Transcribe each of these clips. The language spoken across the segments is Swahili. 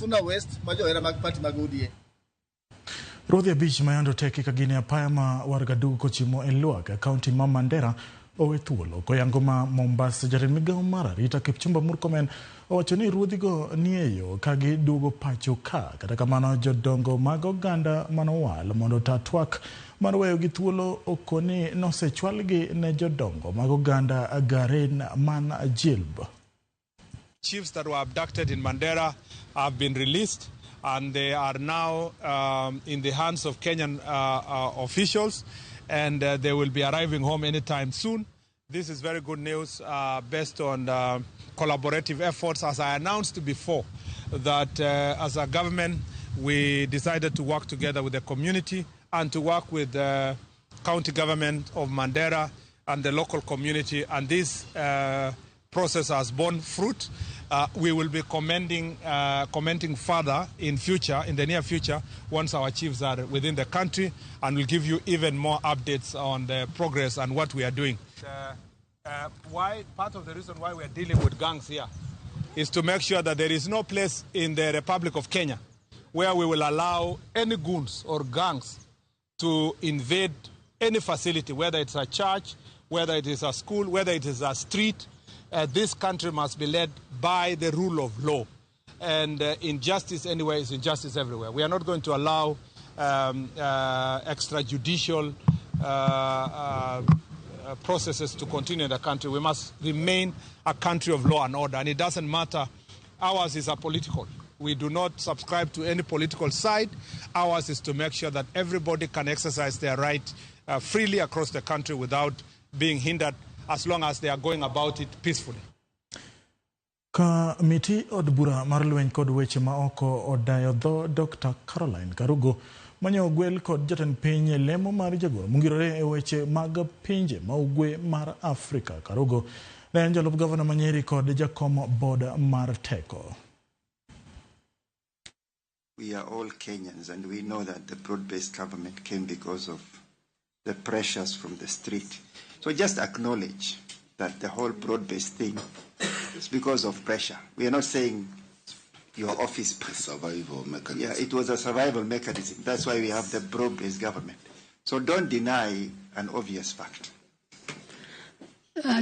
Suna West, majo era magpati magudie. Rodhi Beach mayando teki kagini apaya ma wargadugu kochimo Eluaga, County ma Mandera, owethuolo. Koyangoma Mombasa, Jaren Migao Mara, Rita Kipchumba Murkomen, owachoni ruodhigo nieyo kagi dugo pacho ka. Kata kamano jodongo mag oganda manowal mondo tatwak marweyo gi thuolo okoni nosechwalgi ne jodongo mag oganda Garen man Jilb. Chiefs that were abducted in Mandera have been released, and they are now in the hands of Kenyan officials, and they will be arriving home anytime soon. This is very good news based on collaborative efforts. As I announced before, that as a government, we decided to work together with the community and to work with the county government of Mandera and the local community, and this process has borne fruit. We will be commenting further in the near future, once our chiefs are within the country, and we'll give you even more updates on the progress and what we are doing. Part of the reason why we are dealing with gangs here is to make sure that there is no place in the Republic of Kenya where we will allow any goons or gangs to invade any facility, whether it's a church, whether it is a school, whether it is a street. This country must be led by the rule of law. And injustice anywhere is injustice everywhere. We are not going to allow extrajudicial processes to continue in the country. We must remain a country of law and order. And it doesn't matter. Ours is apolitical. We do not subscribe to any political side. Ours is to make sure that everybody can exercise their right freely across the country without being hindered, as long as they are going about it peacefully. Kamiti od bura mar lweny kod weche ma oko odayo dho Dr. Caroline Karugo manyo ogwel kod jatend piny lemo mar jagoro mungirore e weche mag pinje ma ugwe mar Afrika. Karugo ne en jalup gavana ma Nyeri kod jakom board mar Teko. We are all Kenyans, and we know that the broad-based government came because of the pressures from the street. So just acknowledge that the whole broad-based thing is because of pressure. We are not saying your office... Survival mechanism. Yeah, it was a survival mechanism. That's why we have the broad-based government. So don't deny an obvious fact.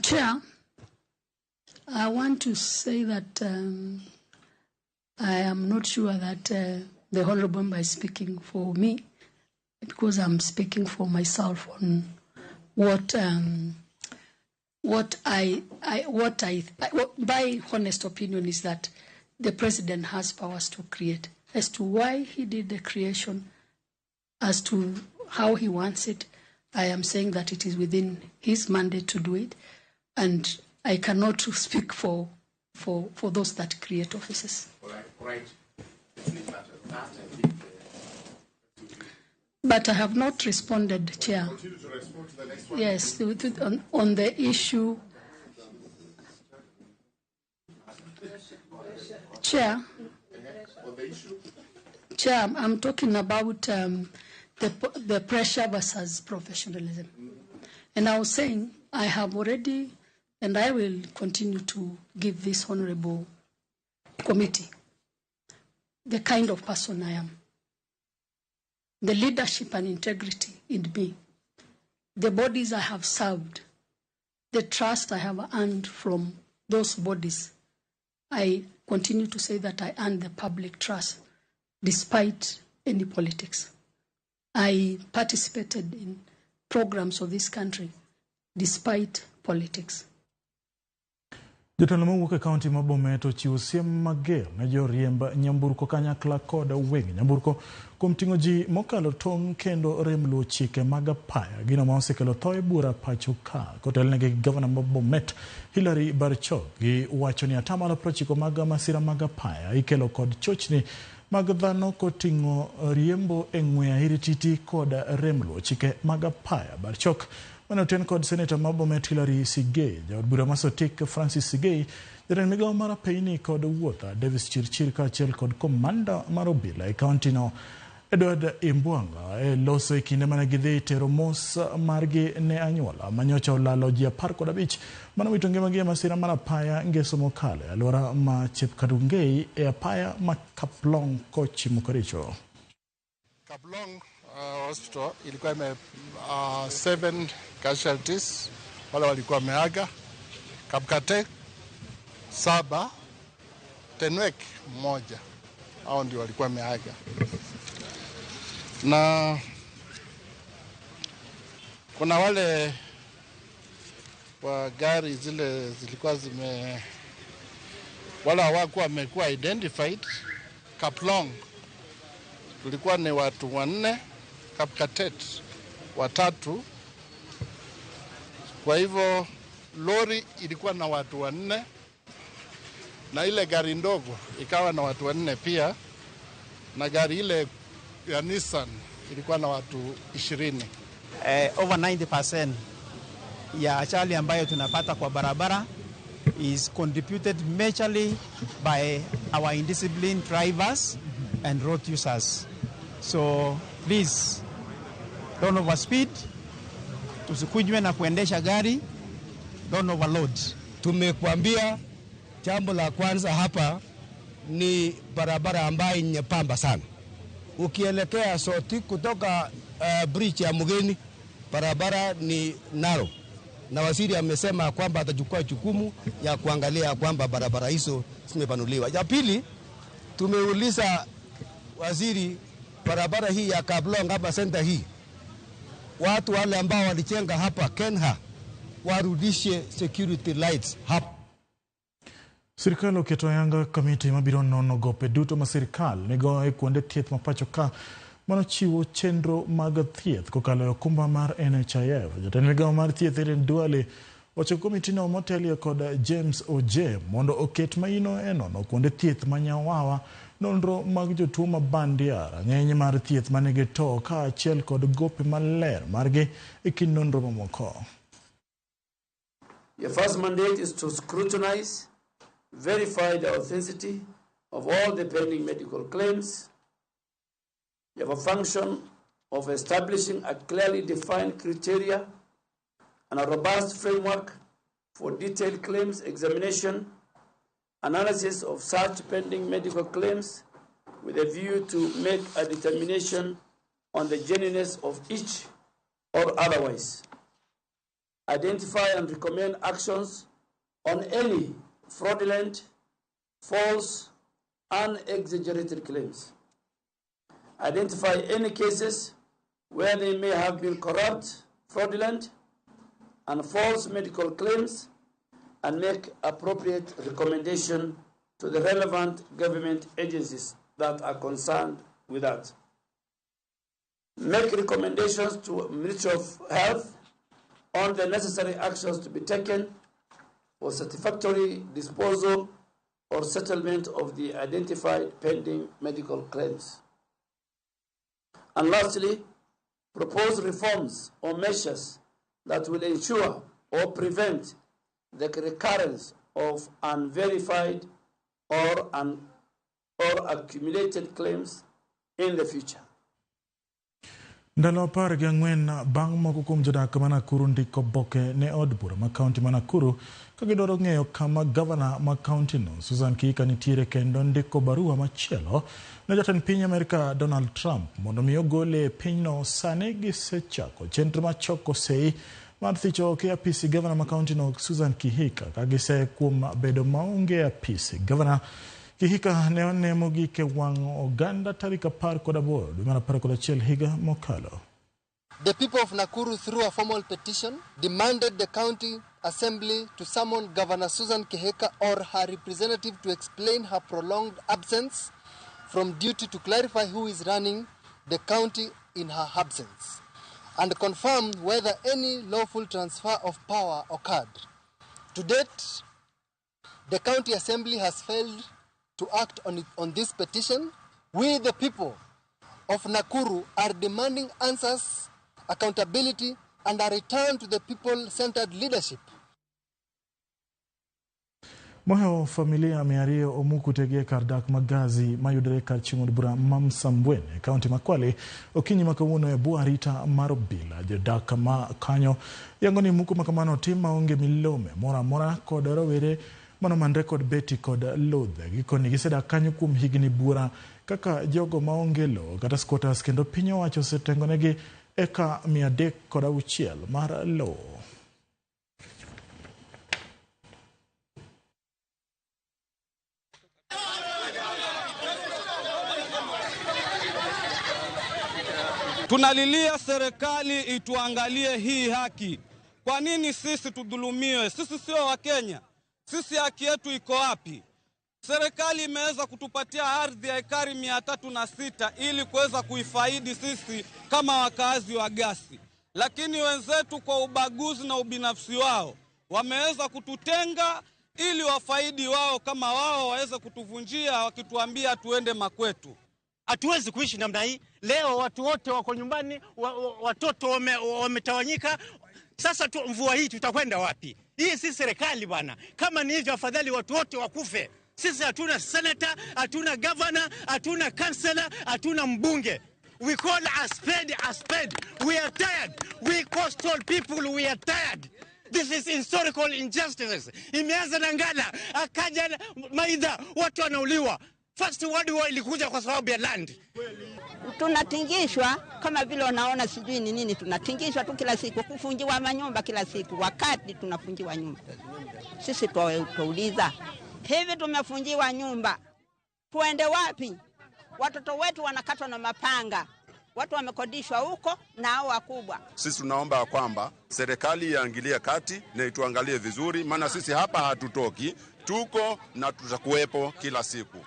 Chair, I want to say that I am not sure that the Honorable Member is speaking for my honest opinion is that the president has powers to create. As to why he did the creation, as to how he wants it, I am saying that it is within his mandate to do it, and I cannot speak for those that create offices. Right. But I have not responded, Chair. Continue to respond to the next one. Yes, on the issue. Chair. On the issue? Chair, I'm talking about the pressure versus professionalism. And I was saying I have already, and I will continue to give this honorable committee the kind of person I am. The leadership and integrity in me, the bodies I have served, the trust I have earned from those bodies. I continue to say that I earned the public trust despite any politics. I participated in programs of this country despite politics. Jotelo mawuok e kaunti ma Bomet ochiwo siem mager ne joriemb nyamburko kanyakla kod weg nyamburko kuom ting'o ji mokalo tong' kendo rem luwo chike mag apaya, gino ma osekelo tho e bura pacho ka. Kotelnegi gavana ma Bomet Hilary Barchok wacho ni 90% mag masira mag apaya ikelo kod chochni mag dhano koting'o riembo e ng'we ahirititi kod rem luwo chike mag apaya. Barchok manoten kod Senator ma Bomet Hilary Sigei, jaod bura masotik Francis Sigei, jatend migao mar apeyni kod wuotha Davis Chirchir kaachiel kod komanda mar obila e kaunti no Edward Imbwanga loso kinde mane gidhi tero mos margi ne anyuola manyocha olalo ji 15 mano wito ngimagi e masira mar apaya ngeso mokalo e alwora ma Chepkadungei e apaya ma Kaplong kochimo koricho. Kaplong hospital ilikuwa 7 casualties, wale walikuwa meaga. Kapkatek 7, Tenwek 1, hao ndio walikuwa meaga. Na kuna wale wa gari zile zilikuwa wala hawakuwa wamekuwa identified. Kaplong tulikuwa ni watu 4, Kapkatet 3. Kwa hivyo lori ilikuwa na watu 4 na ile gari ndogo ikawa na watu 4 pia, na gari ile ya Nissan ilikuwa na watu 20. Over 90% ya ajali ambayo tunapata kwa barabara is contributed majorly by our indisciplined drivers and road users. So please don't overspeed, tusikujwe na kuendesha gari, don't overload. Tumekuambia jambo la kwanza hapa ni barabara ambayo nyepamba sana. Ukielekea Soti kutoka bridge ya Mugeni, barabara ni narrow. Na waziri amesema kwamba atachukua jukumu ya kuangalia kwamba barabara hizo zimepanuliwa. Ya pili, tumeuliza waziri, barabara hii ya Kaplong hapa center hii, watu wale ambao walijenga hapa Kenha warudishe security lights hapa. Sirikal oketo yanga kamiti mabiro nono gope duto ma sirikal nego kuonde thieth mapacho ka mano chiwo chenro mag thieth kokalo e okumba mar NHIF. Jatend migawo mar thieth Eren Duale ocho komitino motelie kod James Oje mondo oket maino e nono kuonde thieth manyawawa nonro mag jotuo mabandia ng'eny mar thieth manigi to ka achiel kod gope maler margi e kind nonro mamoko. Your first mandate is to scrutinize, verify the authenticity of all the pending medical claims. You have a function of establishing a clearly defined criteria and a robust framework for detailed claims examination, analysis of such pending medical claims with a view to make a determination on the genuineness of each or otherwise. Identify and recommend actions on any fraudulent, false, and exaggerated claims. Identify any cases where they may have been corrupt, fraudulent, and false medical claims, and make appropriate recommendation to the relevant government agencies that are concerned with that. Make recommendations to Ministry of Health on the necessary actions to be taken for satisfactory disposal or settlement of the identified pending medical claims. And lastly, propose reforms or measures that will ensure or prevent the recurrence of unverified or accumulated claims in the future. Ndalo 14 bang' moko kuom jodak ma Nakuru ndiko boke ne od bura ma kaunti ma Nakuru ka gidwaro ng'eyo kama gavana ma kaunti no Susan Kihika nitiere kendo ndiko barua machielo ne jatend piny Amerika Donald Trump mondo mi ogole pinyno. Sane gisechako chenro mar choko sei mar thicho ke apisi gavana ma kaunti no Susan Kihika ka gise kuom bedo maonge apisi. Gavana Kihika ne onemo gike wang' oganda tarik 18 dwe mar 11 higa mokalo. The people of Nakuru, through a formal petition, demanded the county assembly to summon Governor Susan Kihika or her representative to explain her prolonged absence from duty, to clarify who is running the county in her absence, and confirm whether any lawful transfer of power occurred. To date, the county assembly has failed to act on this petition. We, the people of Nakuru, are demanding answers, accountability, and a return to the people-centered leadership. Moho familia miario omuku tege kardak magazi mayudere karchingod bura mamsambwene kaunti makwale okinyi makawuno e buarita marobila jodak ma kanyo yangoni muku makamano tima onge milome mora kod rawere mano man rekod beti kod lodhe gikoni giseda kanyo kuom higni bura kaka jogo maonge lo kata squatters kendo piny owacho setengonegi eka 306 mar lo. Tunalilia serikali ituangalie hii haki. Kwa nini sisi tudhulumiwe? Sisi sio wa Kenya. Sisi haki yetu iko wapi? Serikali imeweza kutupatia ardhi ya ekari 306 ili kuweza kuifaidi sisi kama wakazi wa Gasi. Lakini wenzetu kwa ubaguzi na ubinafsi wao wameweza kututenga ili wafaidi wao kama wao waweze kutuvunjia wakituambia tuende makwetu. Hatuwezi kuishi namna hii. Leo watu wote wako nyumbani, watoto wametawanyika. Sasa mvua hii tutakwenda wapi? Hii si serikali bwana. Kama ni hivyo afadhali watu wote wakufe. Sisi hatuna senator, hatuna governor, hatuna councillor, hatuna mbunge. We call a spade a spade. We are tired. We coastal people, we are tired. This is historical injustice. Imeanza na Ngala, akaja Maidha, watu wanauliwa. First World War ilikuja kwa sababu ya land. Tunatingishwa kama vile unaona sijui ni nini, tunatingishwa tu kila siku, kufungiwa manyumba kila siku, wakati tunafungiwa nyumba. Sisi tuuliza, hivi tumefungiwa nyumba, tuende wapi? Watoto wetu wanakatwa na mapanga. Watu wamekodishwa huko na hao wakubwa. Sisi tunaomba kwamba serikali iangalie kati na ituangalie vizuri, maana sisi hapa hatutoki, tuko na tutakuwepo kila siku.